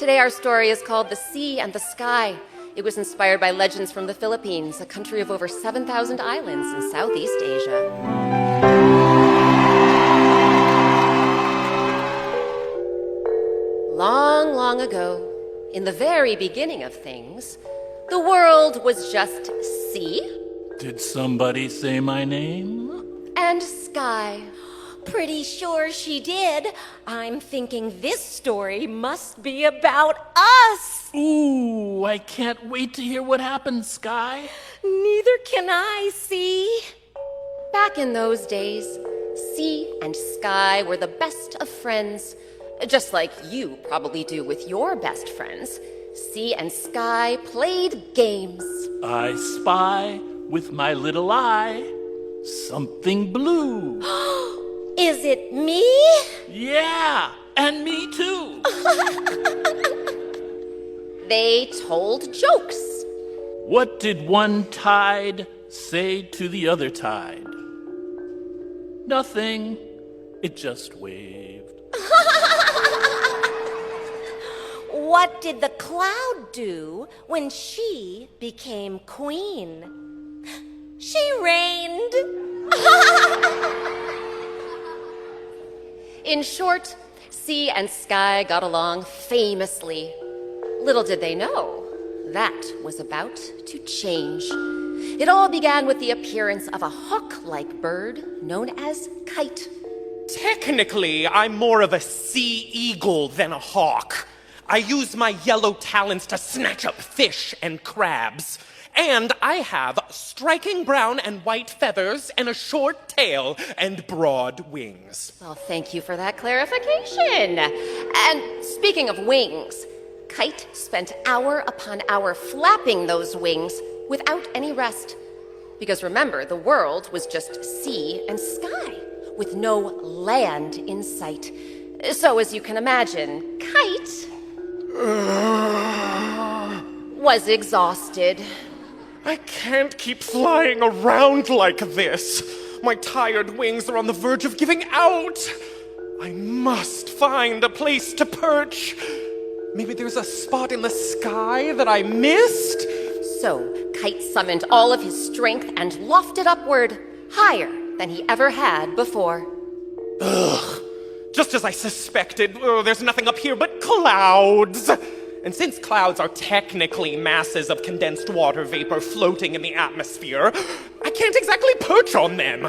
Today our story is called The Sea and the Sky. It was inspired by legends from the Philippines, a country of over 7,000 islands in Southeast Asia. Long, long ago, in the very beginning of things, the world was just sea. Did somebody say my name? And sky. Pretty sure she did. I'm thinking this story must be about us. Ooh, I can't wait to hear what happened, Sky. Neither can I, see. Back in those days, sea and sky were the best of friends. Just like you probably do with your best friends. Sea and sky played games. I spy with my little eye something blue. Is it me? Yeah, and me too. They told jokes. What did one tide say to the other tide? Nothing. It just waved. What did the cloud do when she became queen? She reigned. In short, sea and sky got along famously. Little did they know, that was about to change. It all began with the appearance of a hawk-like bird known as kite. Technically, I'm more of a sea eagle than a hawk. I use my yellow talons to snatch up fish and crabs. And I have striking brown and white feathers and a short tail and broad wings. Well, thank you for that clarification. And speaking of wings, Kite spent hour upon hour flapping those wings without any rest. Because remember, the world was just sea and sky, with no land in sight. So as you can imagine, Kite was exhausted. I can't keep flying around like this. My tired wings are on the verge of giving out. I must find a place to perch. Maybe there's a spot in the sky that I missed? So Kite summoned all of his strength and lofted upward, higher than he ever had before. Ugh. Just as I suspected, there's nothing up here but clouds. And since clouds are technically masses of condensed water vapor floating in the atmosphere, I can't exactly perch on them.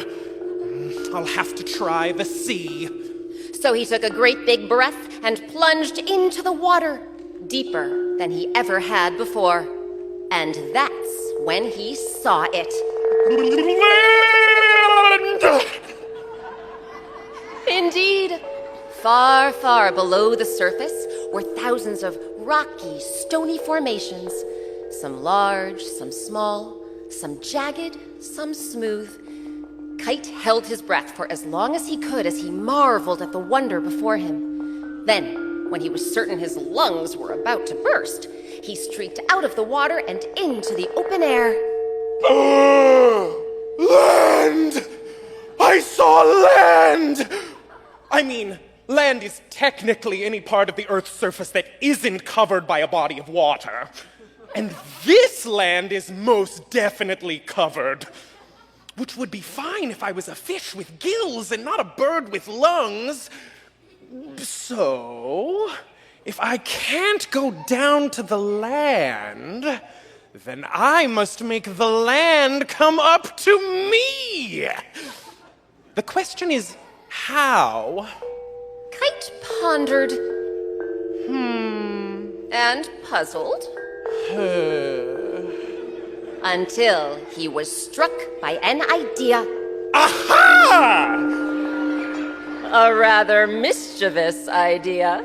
I'll have to try the sea. So he took a great big breath and plunged into the water, deeper than he ever had before. And that's when he saw it. Land! Indeed. Far, far below the surface were thousands of rocky, stony formations. Some large, some small, some jagged, some smooth. Kite held his breath for as long as he could as he marveled at the wonder before him. Then, when he was certain his lungs were about to burst, he streaked out of the water and into the open air. Land! I saw land! I mean, land is technically any part of the Earth's surface that isn't covered by a body of water. And this land is most definitely covered. Which would be fine if I was a fish with gills and not a bird with lungs. So, if I can't go down to the land, then I must make the land come up to me. The question is, how? Kite pondered. And puzzled. Until he was struck by an idea. Aha! A rather mischievous idea.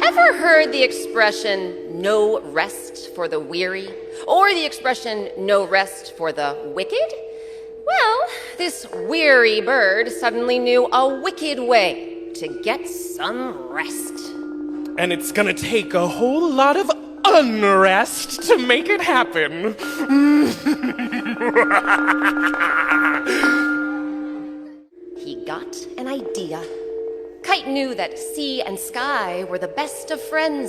Ever heard the expression, no rest for the weary? Or the expression, no rest for the wicked? Well, this weary bird suddenly knew a wicked way to get some rest. And it's gonna take a whole lot of unrest to make it happen. He got an idea. Kite knew that sea and sky were the best of friends,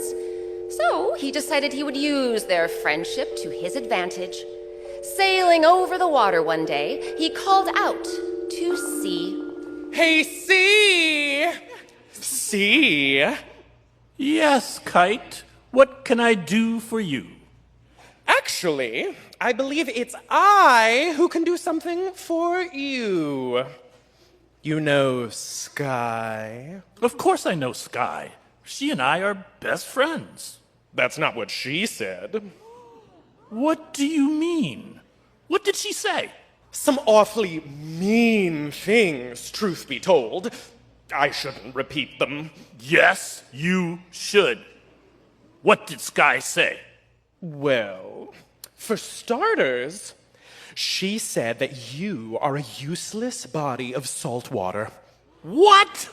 so he decided he would use their friendship to his advantage. Sailing over the water one day, he called out to sea. Hey, sea! Sea? Yes, Kite. What can I do for you? Actually, I believe it's I who can do something for you. You know Sky. Of course I know Sky. She and I are best friends. That's not what she said. What do you mean? What did she say? Some awfully mean things, truth be told. I shouldn't repeat them. Yes, you should. What did Sky say? Well, for starters, she said that you are a useless body of salt water. What?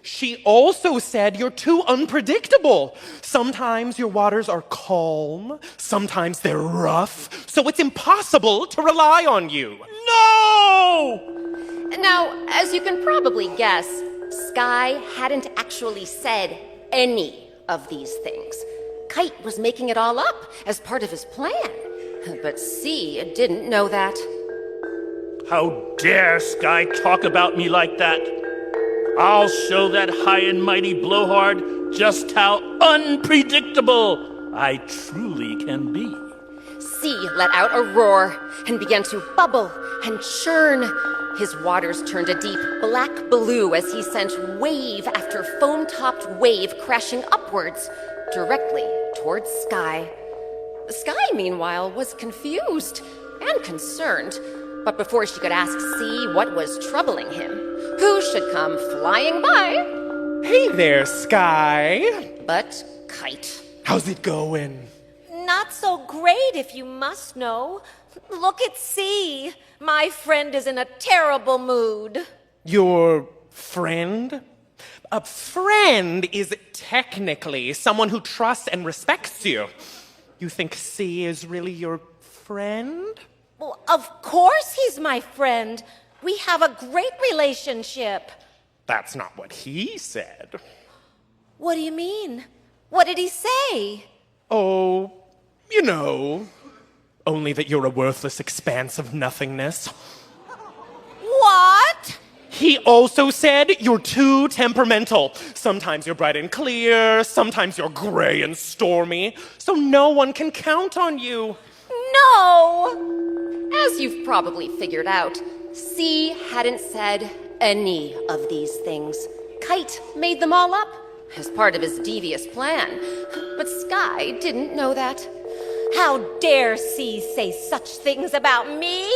She also said you're too unpredictable. Sometimes your waters are calm, sometimes they're rough, so it's impossible to rely on you. No! Now, as you can probably guess, Sky hadn't actually said any of these things. Kite was making it all up as part of his plan. But Sea didn't know that. How dare Sky talk about me like that? I'll show that high and mighty blowhard just how unpredictable I truly can be. Sea let out a roar and began to bubble and churn. His waters turned a deep black blue as he sent wave after foam-topped wave crashing upwards, directly towards Sky. Sky, meanwhile, was confused and concerned. But before she could ask Sea what was troubling him, who should come flying by? Hey there, Sky. But Kite. How's it going? Not so great, if you must know. Look at Sea. My friend is in a terrible mood. Your friend? A friend is technically someone who trusts and respects you. You think C is really your friend? Well, of course he's my friend. We have a great relationship. That's not what he said. What do you mean? What did he say? Oh, you know, only that you're a worthless expanse of nothingness. What? He also said you're too temperamental. Sometimes you're bright and clear, sometimes you're gray and stormy, so no one can count on you. No! As you've probably figured out, Sea hadn't said any of these things. Kite made them all up as part of his devious plan. But Sky didn't know that. How dare Sea say such things about me?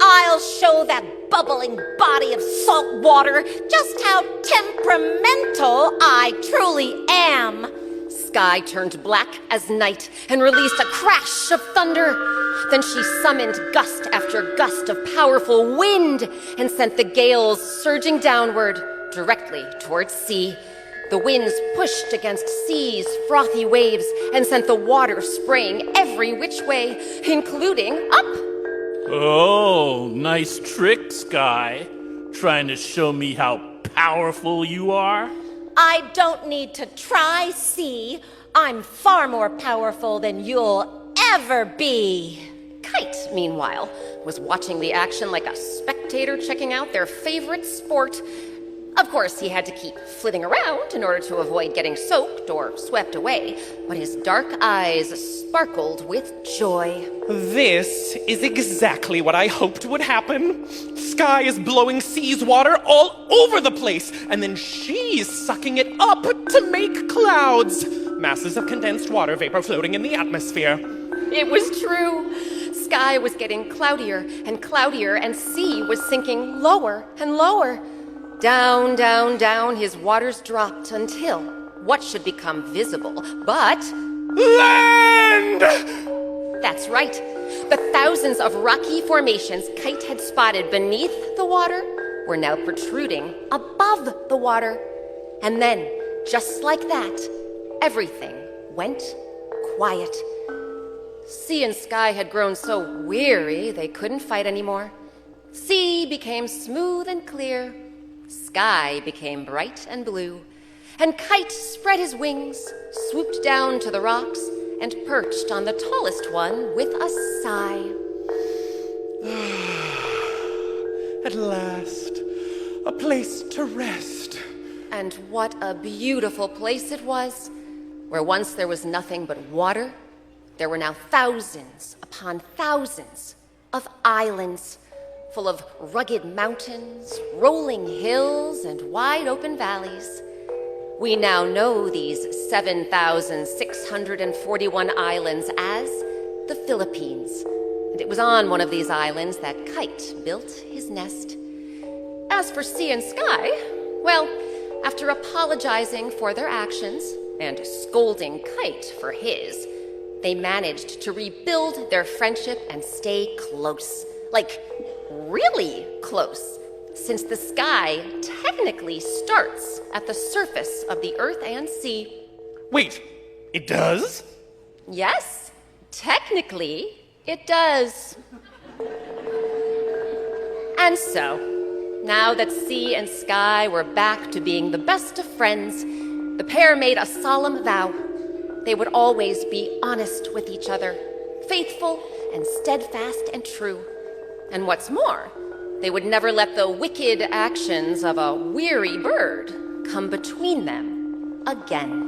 I'll show that bubbling body of salt water just how temperamental I truly am. Sky turned black as night and released a crash of thunder. Then she summoned gust after gust of powerful wind and sent the gales surging downward, directly towards Sea. The winds pushed against Sea's frothy waves and sent the water spraying every which way, including up. Oh, nice trick, Sky. Trying to show me how powerful you are? I don't need to try, Sea. I'm far more powerful than you'll ever be. Kite, meanwhile, was watching the action like a spectator checking out their favorite sport. Of course, he had to keep flitting around in order to avoid getting soaked or swept away, but his dark eyes sparkled with joy. This is exactly what I hoped would happen. Sky is blowing Sea's water all over the place, and then she's sucking it up to make clouds. Masses of condensed water vapor floating in the atmosphere. It was true. Sky was getting cloudier and cloudier, and Sea was sinking lower and lower. Down, down, down, his waters dropped until what should become visible, but... Land! That's right. The thousands of rocky formations Kite had spotted beneath the water were now protruding above the water. And then, just like that, everything went quiet. Sea and Sky had grown so weary they couldn't fight anymore. Sea became smooth and clear. Sky became bright and blue, and Kite spread his wings, swooped down to the rocks, and perched on the tallest one with a sigh. At last, a place to rest. And what a beautiful place it was. Where once there was nothing but water, there were now thousands upon thousands of islands, full of rugged mountains, rolling hills, and wide open valleys. We now know these 7,641 islands as the Philippines, and it was on one of these islands that Kite built his nest. As for Sea and Sky, well, after apologizing for their actions and scolding Kite for his, they managed to rebuild their friendship and stay close. Like, really close, since the sky technically starts at the surface of the earth and sea. Wait, it does? Yes, technically it does. And so, now that Sea and Sky were back to being the best of friends, the pair made a solemn vow. They would always be honest with each other, faithful and steadfast and true. And what's more, they would never let the wicked actions of a weary bird come between them again.